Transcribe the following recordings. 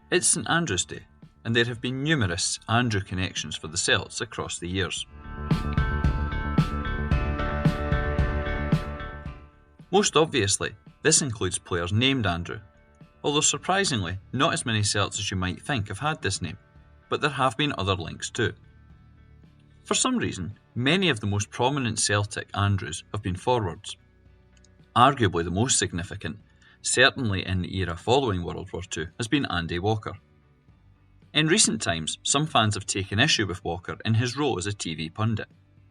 It's St Andrews Day, and there have been numerous Andrew connections for the Celts across the years. Most obviously, this includes players named Andrew, although surprisingly, not as many Celts as you might think have had this name, but there have been other links too. For some reason, many of the most prominent Celtic Andrews have been forwards. Arguably the most significant, certainly in the era following World War II, has been Andy Walker. In recent times, some fans have taken issue with Walker in his role as a TV pundit,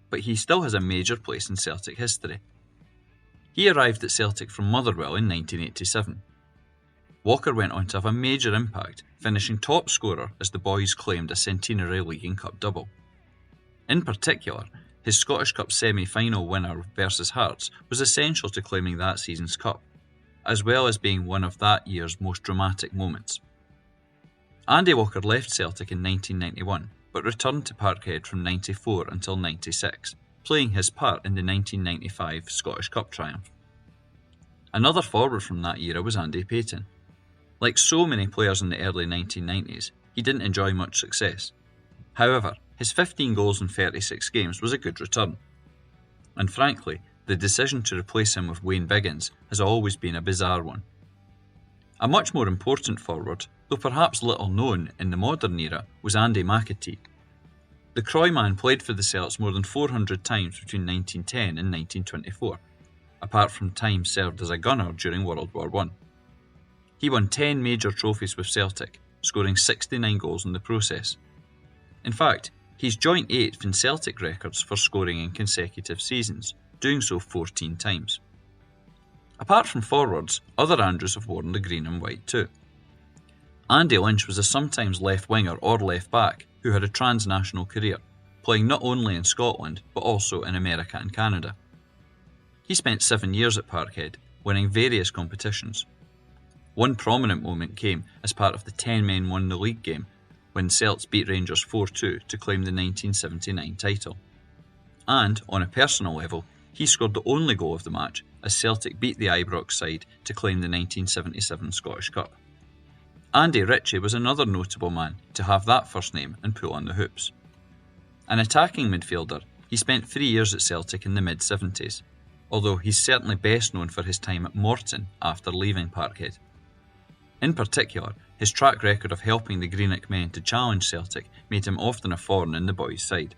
but he still has a major place in Celtic history. He arrived at Celtic from Motherwell in 1987. Walker went on to have a major impact, finishing top scorer as the boys claimed a centenary League and Cup double. In particular, his Scottish Cup semi-final winner versus Hearts was essential to claiming that season's cup, as well as being one of that year's most dramatic moments. Andy Walker left Celtic in 1991, but returned to Parkhead from 94 until 96, playing his part in the 1995 Scottish Cup triumph. Another forward from that era was Andy Patron. Like so many players in the early 1990s, he didn't enjoy much success. However, his 15 goals in 36 games was a good return. And frankly, the decision to replace him with Wayne Biggins has always been a bizarre one. A much more important forward, though perhaps little known in the modern era, was Andy McAtee. The Croy man played for the Celts more than 400 times between 1910 and 1924, apart from time served as a gunner during World War I. He won 10 major trophies with Celtic, scoring 69 goals in the process. In fact, he's joint 8th in Celtic records for scoring in consecutive seasons, doing so 14 times. Apart from forwards, other Andrews have worn the green and white too. Andy Lynch was a sometimes left winger or left back who had a transnational career, playing not only in Scotland but also in America and Canada. He spent 7 years at Parkhead, winning various competitions. One prominent moment came as part of the 10 men won the league game when Celts beat Rangers 4-2 to claim the 1979 title. And, on a personal level, he scored the only goal of the match as Celtic beat the Ibrox side to claim the 1977 Scottish Cup. Andy Ritchie was another notable man to have that first name and pull on the hoops. An attacking midfielder, he spent 3 years at Celtic in the mid-70s, although he's certainly best known for his time at Morton after leaving Parkhead. In particular, his track record of helping the Greenock men to challenge Celtic made him often a thorn in the boys' side.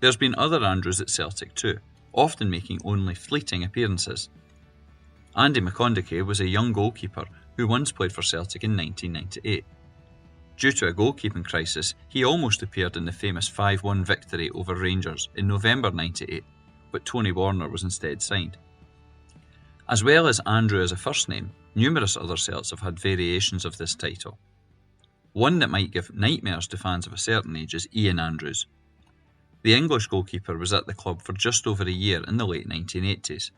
There's been other Andrews at Celtic too, often making only fleeting appearances. Andy McConaughey was a young goalkeeper who once played for Celtic in 1998. Due to a goalkeeping crisis, he almost appeared in the famous 5-1 victory over Rangers in November 98, but Tony Warner was instead signed. As well as Andrew as a first name, numerous other Celts have had variations of this title. One that might give nightmares to fans of a certain age is Ian Andrews. The English goalkeeper was at the club for just over a year in the late 1980s.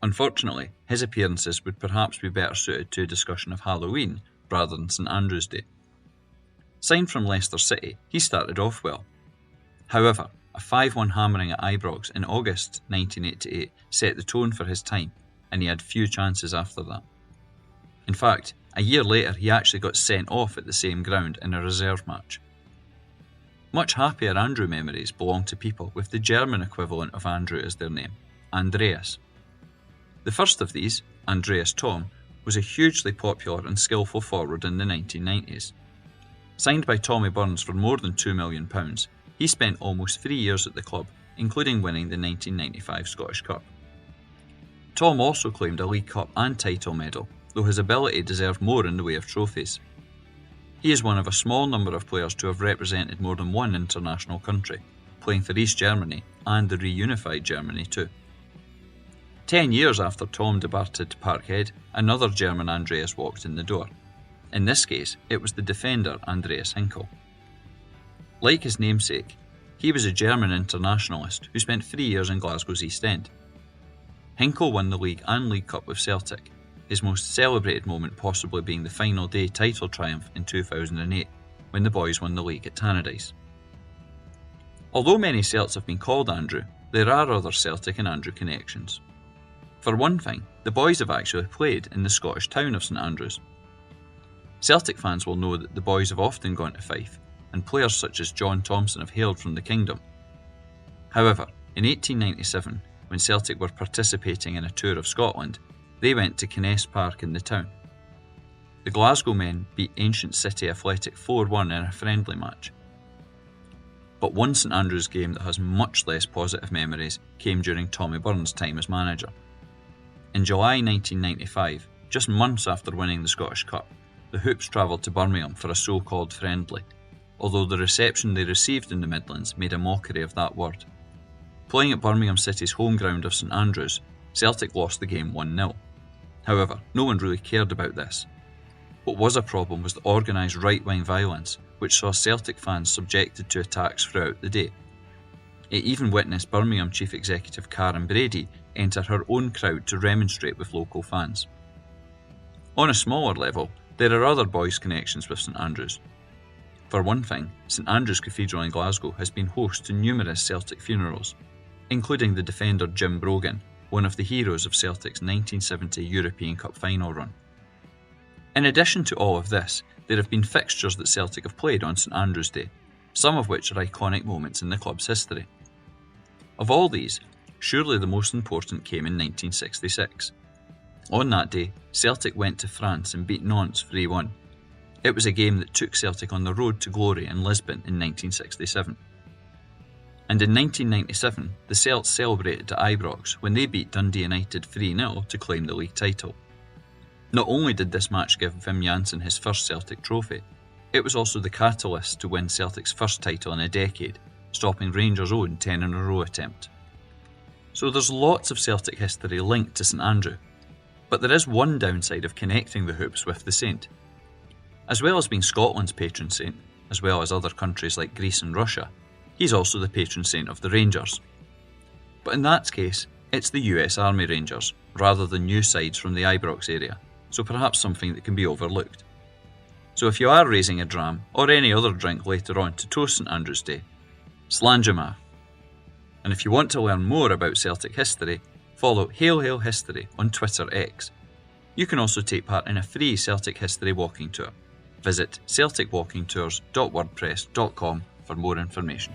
Unfortunately, his appearances would perhaps be better suited to a discussion of Halloween rather than St Andrews Day. Signed from Leicester City, he started off well. However, a 5-1 hammering at Ibrox in August 1988 set the tone for his time, and he had few chances after that. In fact, a year later he actually got sent off at the same ground in a reserve match. Much happier Andrew memories belong to people with the German equivalent of Andrew as their name, Andreas. The first of these, Andreas Thom, was a hugely popular and skillful forward in the 1990s. Signed by Tommy Burns for more than £2 million, he spent almost 3 years at the club, including winning the 1995 Scottish Cup. Thom also claimed a League Cup and title medal, though his ability deserved more in the way of trophies. He is one of a small number of players to have represented more than one international country, playing for East Germany and the reunified Germany too. 10 years after Thom departed Parkhead, another German Andreas walked in the door. In this case, it was the defender Andreas Hinkel. Like his namesake, he was a German internationalist who spent 3 years in Glasgow's East End. Hinkel won the League and League Cup with Celtic, his most celebrated moment possibly being the final day title triumph in 2008, when the boys won the league at Tannadice. Although many Celts have been called Andrew, there are other Celtic and Andrew connections. For one thing, the boys have actually played in the Scottish town of St Andrews. Celtic fans will know that the boys have often gone to Fife, and players such as John Thompson have hailed from the kingdom. However, in 1897, when Celtic were participating in a tour of Scotland, they went to Kenness Park in the town. The Glasgow men beat Ancient City Athletic 4-1 in a friendly match. But one St Andrews game that has much less positive memories came during Tommy Byrne's time as manager. In July 1995, just months after winning the Scottish Cup, the Hoops travelled to Birmingham for a so-called friendly, although the reception they received in the Midlands made a mockery of that word. Playing at Birmingham City's home ground of St Andrews, Celtic lost the game 1-0. However, no one really cared about this. What was a problem was the organised right-wing violence, which saw Celtic fans subjected to attacks throughout the day. It even witnessed Birmingham Chief Executive Karen Brady enter her own crowd to remonstrate with local fans. On a smaller level, there are other boys' connections with St Andrews. For one thing, St Andrews Cathedral in Glasgow has been host to numerous Celtic funerals, including the defender Jim Brogan, one of the heroes of Celtic's 1970 European Cup final run. In addition to all of this, there have been fixtures that Celtic have played on St Andrews Day, some of which are iconic moments in the club's history. Of all these, surely the most important came in 1966. On that day, Celtic went to France and beat Nantes 3-1. It was a game that took Celtic on the road to glory in Lisbon in 1967. And in 1997, the Celts celebrated at Ibrox when they beat Dundee United 3-0 to claim the league title. Not only did this match give Wim Jansen his first Celtic trophy, it was also the catalyst to win Celtic's first title in a decade, stopping Rangers' own 10-in-a-row attempt. So there's lots of Celtic history linked to St Andrew, but there is one downside of connecting the Hoops with the saint. As well as being Scotland's patron saint, as well as other countries like Greece and Russia, he's also the patron saint of the Rangers. But in that case, it's the US Army Rangers, rather than new sides from the Ibrox area, so perhaps something that can be overlooked. So if you are raising a dram, or any other drink later on to toast St Andrews Day, Slanjama. And if you want to learn more about Celtic history, follow Hail Hail History on Twitter X. You can also take part in a free Celtic history walking tour. Visit celticwalkingtours.wordpress.com for more information.